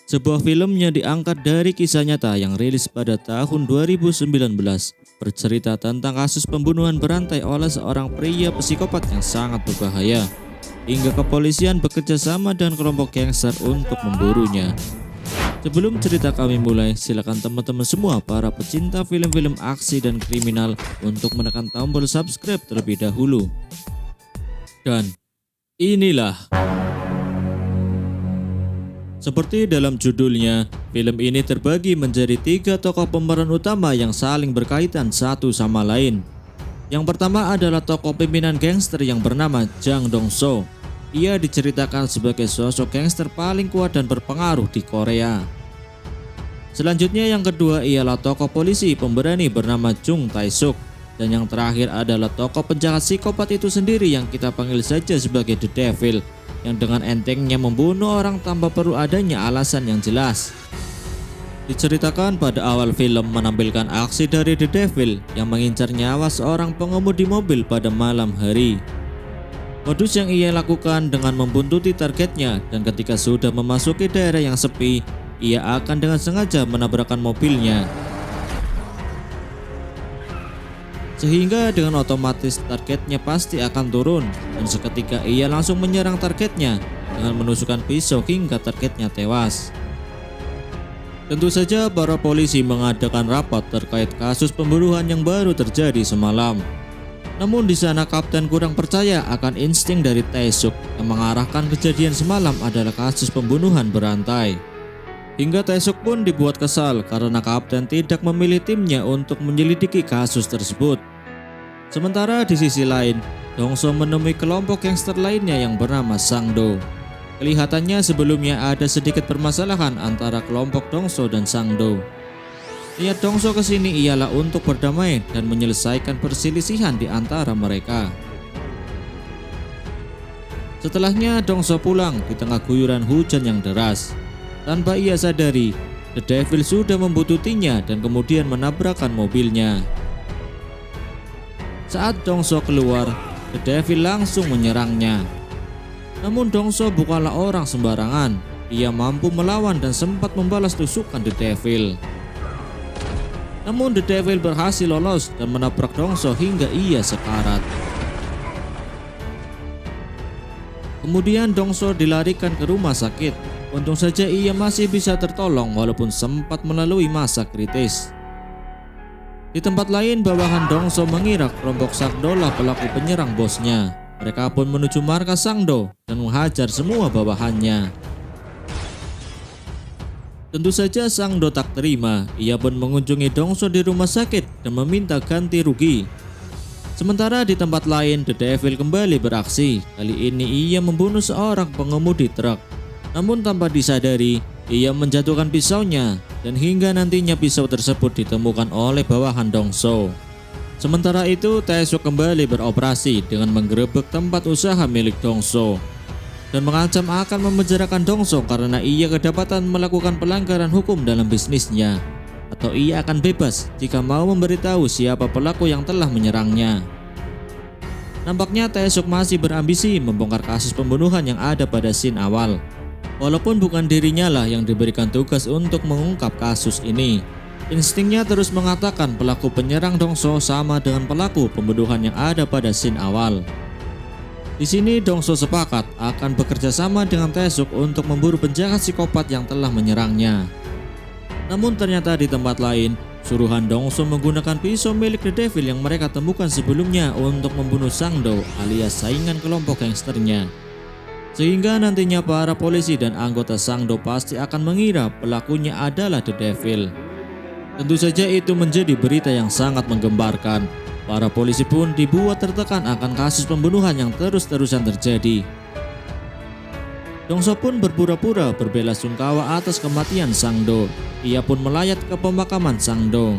Sebuah film yang diangkat dari kisah nyata yang rilis pada tahun 2019 bercerita tentang kasus pembunuhan berantai oleh seorang pria psikopat yang sangat berbahaya, hingga kepolisian bekerja sama dengan kelompok gangster untuk memburunya. Sebelum cerita kami mulai, silakan teman-teman semua para pecinta film-film aksi dan kriminal untuk menekan tombol subscribe terlebih dahulu. Dan inilah, seperti dalam judulnya, film ini terbagi menjadi 3 tokoh pemeran utama yang saling berkaitan satu sama lain. Yang pertama adalah tokoh pimpinan gangster yang bernama Jang Dong-soo. Ia diceritakan sebagai sosok gangster paling kuat dan berpengaruh di Korea. Selanjutnya yang kedua ialah tokoh polisi pemberani bernama Jung Tae-suk. Dan yang terakhir adalah tokoh penjahat psikopat itu sendiri yang kita panggil saja sebagai The Devil, yang dengan entengnya membunuh orang tanpa perlu adanya alasan yang jelas. Diceritakan pada awal film menampilkan aksi dari The Devil yang mengincar nyawa seorang pengemudi mobil pada malam hari. Modus yang ia lakukan dengan membuntuti targetnya, dan ketika sudah memasuki daerah yang sepi, ia akan dengan sengaja menabrakkan mobilnya. Sehingga dengan otomatis targetnya pasti akan turun, dan seketika ia langsung menyerang targetnya dengan menusukkan pisau hingga targetnya tewas. Tentu saja para polisi mengadakan rapat terkait kasus pembunuhan yang baru terjadi semalam. Namun di sana kapten kurang percaya akan insting dari Tae-suk yang mengarahkan kejadian semalam adalah kasus pembunuhan berantai. Hingga Tae-suk pun dibuat kesal karena kapten tidak memilih timnya untuk menyelidiki kasus tersebut. Sementara di sisi lain, Dong-soo menemui kelompok gangster lainnya yang bernama Sang-do. Kelihatannya sebelumnya ada sedikit permasalahan antara kelompok Dong-soo dan Sang-do. Niat Dong-soo kesini ialah untuk berdamai dan menyelesaikan perselisihan di antara mereka. Setelahnya Dong-soo pulang di tengah guyuran hujan yang deras. Tanpa ia sadari, The Devil sudah membututinya dan kemudian menabrakkan mobilnya. Saat Dong-soo keluar, The Devil langsung menyerangnya. Namun Dong-soo bukanlah orang sembarangan. Ia mampu melawan dan sempat membalas tusukan The Devil. Namun The Devil berhasil lolos dan menabrak Dong-soo hingga ia sekarat. Kemudian Dong-soo dilarikan ke rumah sakit. Untung saja ia masih bisa tertolong walaupun sempat melalui masa kritis. Di tempat lain, bawahan Dong-soo mengira kelompok Sang-do lah pelaku penyerang bosnya. Mereka pun menuju markas Sang-do dan menghajar semua bawahannya. Tentu saja Sang-do tak terima. Ia pun mengunjungi Dong-soo di rumah sakit dan meminta ganti rugi. Sementara di tempat lain, The Devil kembali beraksi. Kali ini ia membunuh seorang pengemudi truk. Namun tanpa disadari, ia menjatuhkan pisaunya dan hingga nantinya pisau tersebut ditemukan oleh bawahan Dong-soo. Sementara itu, Tae-suk kembali beroperasi dengan menggerebek tempat usaha milik Dong-soo dan mengancam akan memenjarakan Dong-soo karena ia kedapatan melakukan pelanggaran hukum dalam bisnisnya, atau ia akan bebas jika mau memberitahu siapa pelaku yang telah menyerangnya. Nampaknya Tae-suk masih berambisi membongkar kasus pembunuhan yang ada pada scene awal. Walaupun bukan dirinya lah yang diberikan tugas untuk mengungkap kasus ini, instingnya terus mengatakan pelaku penyerang Dong-soo sama dengan pelaku pembunuhan yang ada pada scene awal. Di sini Dong-soo sepakat akan bekerja sama dengan Tae-suk untuk memburu penjahat psikopat yang telah menyerangnya. Namun ternyata di tempat lain, suruhan Dong-soo menggunakan pisau milik The Devil yang mereka temukan sebelumnya untuk membunuh Sang-do alias saingan kelompok gangsternya. Sehingga nantinya para polisi dan anggota Sang-do pasti akan mengira pelakunya adalah The Devil. Tentu saja itu menjadi berita yang sangat menggemparkan. Para polisi pun dibuat tertekan akan kasus pembunuhan yang terus-terusan terjadi. Dong-soo pun berpura-pura berbelasungkawa atas kematian Sang-do. Ia pun melayat ke pemakaman Sang-do.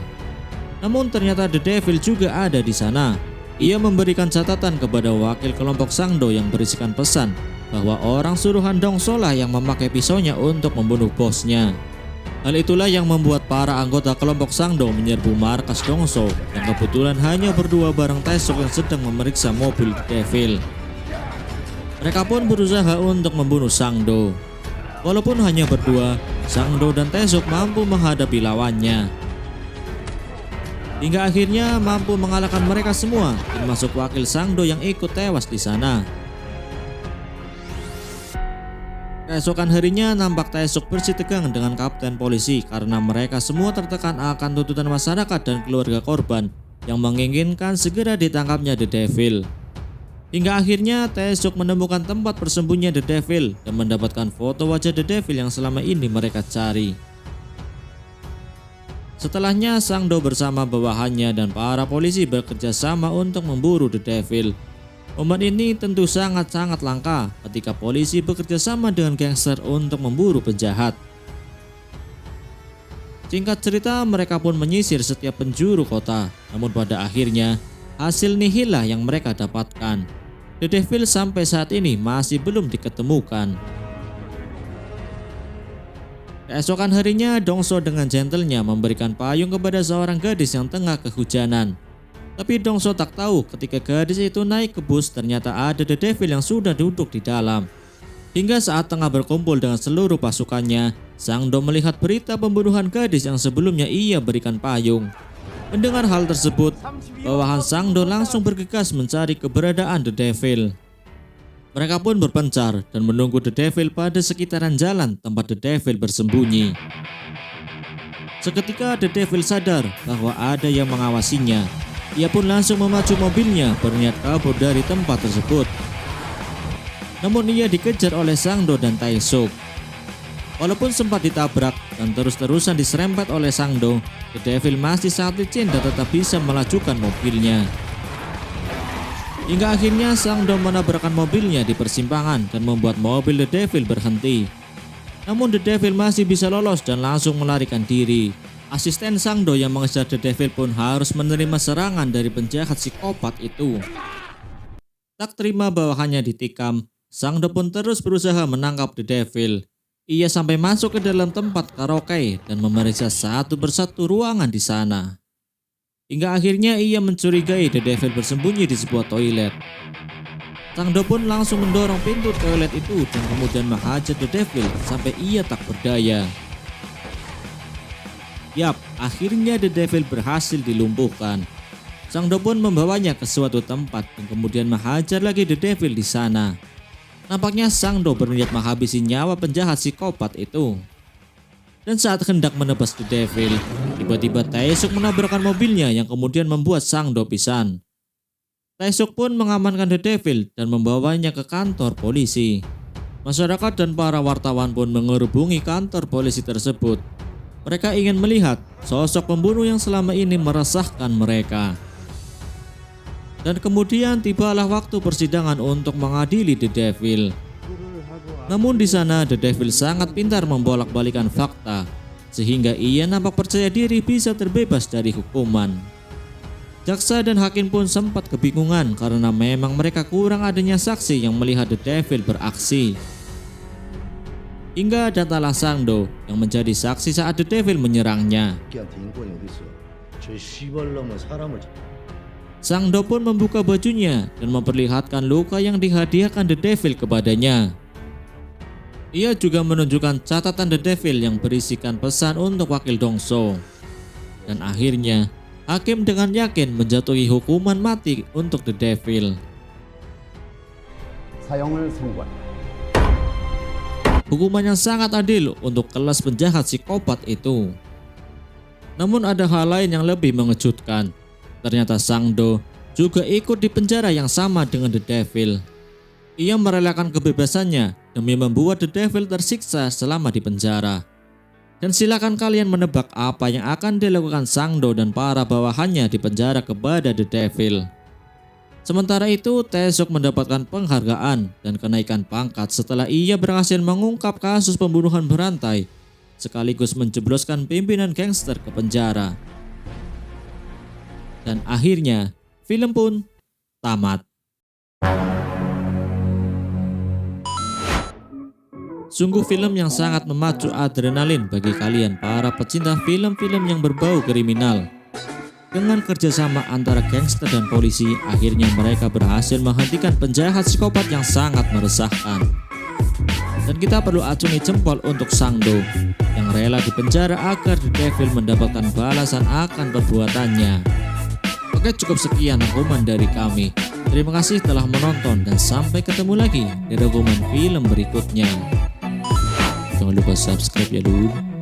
Namun ternyata The Devil juga ada di sana. Ia memberikan catatan kepada wakil kelompok Sang-do yang berisikan pesan bahwa orang suruhan Dong-soo lah yang memakai pisaunya untuk membunuh bosnya. Hal itulah yang membuat para anggota kelompok Sang-do menyerbu markas Dong-soo yang kebetulan hanya berdua bareng Tae-suk yang sedang memeriksa mobil Devil. Mereka pun berusaha untuk membunuh Sang-do. Walaupun hanya berdua, Sang-do dan Tae-suk mampu menghadapi lawannya. Hingga akhirnya mampu mengalahkan mereka semua, termasuk wakil Sang-do yang ikut tewas di sana. Keesokan harinya nampak Tae-suk bersitegang dengan kapten polisi karena mereka semua tertekan akan tuntutan masyarakat dan keluarga korban yang menginginkan segera ditangkapnya The Devil. Hingga akhirnya Tae-suk menemukan tempat persembunyian The Devil dan mendapatkan foto wajah The Devil yang selama ini mereka cari. Setelahnya Sang-do bersama bawahannya dan para polisi bekerja sama untuk memburu The Devil. Momen ini tentu sangat-sangat langka ketika polisi bekerja sama dengan gangster untuk memburu penjahat. Singkat cerita, mereka pun menyisir setiap penjuru kota, namun pada akhirnya hasil nihil lah yang mereka dapatkan. The Devil sampai saat ini masih belum diketemukan. Keesokan harinya, Dong-so dengan gentlenya memberikan payung kepada seorang gadis yang tengah kehujanan. Tapi Dong-so tak tahu ketika gadis itu naik ke bus ternyata ada The Devil yang sudah duduk di dalam. Hingga saat tengah berkumpul dengan seluruh pasukannya, Sang-do melihat berita pembunuhan gadis yang sebelumnya ia berikan payung. Mendengar hal tersebut, bawahan Sang-do langsung bergegas mencari keberadaan The Devil. Mereka pun berpencar dan menunggu The Devil pada sekitaran jalan tempat The Devil bersembunyi. Seketika The Devil sadar bahwa ada yang mengawasinya. Ia pun langsung memacu mobilnya berniat kabur dari tempat tersebut. Namun ia dikejar oleh Sang-do dan Tae-suk. Walaupun sempat ditabrak dan terus-terusan diserempet oleh Sang-do, The Devil masih sangat licin dan tetap bisa melajukan mobilnya. Hingga akhirnya Sang-do menabrakkan mobilnya di persimpangan dan membuat mobil The Devil berhenti. Namun The Devil masih bisa lolos dan langsung melarikan diri. Asisten Sang-do yang mengejar The Devil pun harus menerima serangan dari penjahat psikopat itu. Tak terima bawahannya ditikam, Sang-do pun terus berusaha menangkap The Devil. Ia sampai masuk ke dalam tempat karaoke dan memeriksa satu persatu ruangan di sana. Hingga akhirnya ia mencurigai The Devil bersembunyi di sebuah toilet. Sang-do pun langsung mendorong pintu toilet itu dan kemudian menghajar The Devil sampai ia tak berdaya. Yap, akhirnya The Devil berhasil dilumpuhkan. Sang-do pun membawanya ke suatu tempat dan kemudian menghajar lagi The Devil di sana. Nampaknya Sang-do berniat menghabisi nyawa penjahat psikopat itu. Dan saat hendak menebas The Devil, tiba-tiba Tae-suk menabrakkan mobilnya yang kemudian membuat Sang-do pingsan. Tae-suk pun mengamankan The Devil dan membawanya ke kantor polisi. Masyarakat dan para wartawan pun mengerubungi kantor polisi tersebut. Mereka ingin melihat sosok pembunuh yang selama ini meresahkan mereka. Dan kemudian tibalah waktu persidangan untuk mengadili The Devil. Namun di sana The Devil sangat pintar membolak-balikan fakta, sehingga ia nampak percaya diri bisa terbebas dari hukuman. Jaksa dan hakim pun sempat kebingungan karena memang mereka kurang adanya saksi yang melihat The Devil beraksi. Hingga datanglah Sang-do yang menjadi saksi saat The Devil menyerangnya. Sang-do pun membuka bajunya dan memperlihatkan luka yang dihadiahkan The Devil kepadanya. Ia juga menunjukkan catatan The Devil yang berisikan pesan untuk wakil Dong-so. Dan akhirnya, hakim dengan yakin menjatuhi hukuman mati untuk The Devil. Hukuman yang sangat adil untuk kelas penjahat psikopat itu. Namun ada hal lain yang lebih mengejutkan. Ternyata Sang-do juga ikut di penjara yang sama dengan The Devil. Ia merelakan kebebasannya demi membuat The Devil tersiksa selama di penjara. Dan silakan kalian menebak apa yang akan dilakukan Sang-do dan para bawahannya di penjara kepada The Devil. Sementara itu, Tae-suk mendapatkan penghargaan dan kenaikan pangkat setelah ia berhasil mengungkap kasus pembunuhan berantai, sekaligus menjebloskan pimpinan gangster ke penjara. Dan akhirnya, film pun tamat. Sungguh film yang sangat memacu adrenalin bagi kalian para pecinta film-film yang berbau kriminal. Dengan kerjasama antara gangster dan polisi, akhirnya mereka berhasil menghentikan penjahat psikopat yang sangat meresahkan. Dan kita perlu acungi jempol untuk Sang Do yang rela dipenjara agar The Devil mendapatkan balasan akan perbuatannya. Oke, cukup sekian rangkuman dari kami. Terima kasih telah menonton dan sampai ketemu lagi di rangkuman film berikutnya. Jangan lupa subscribe ya dulu.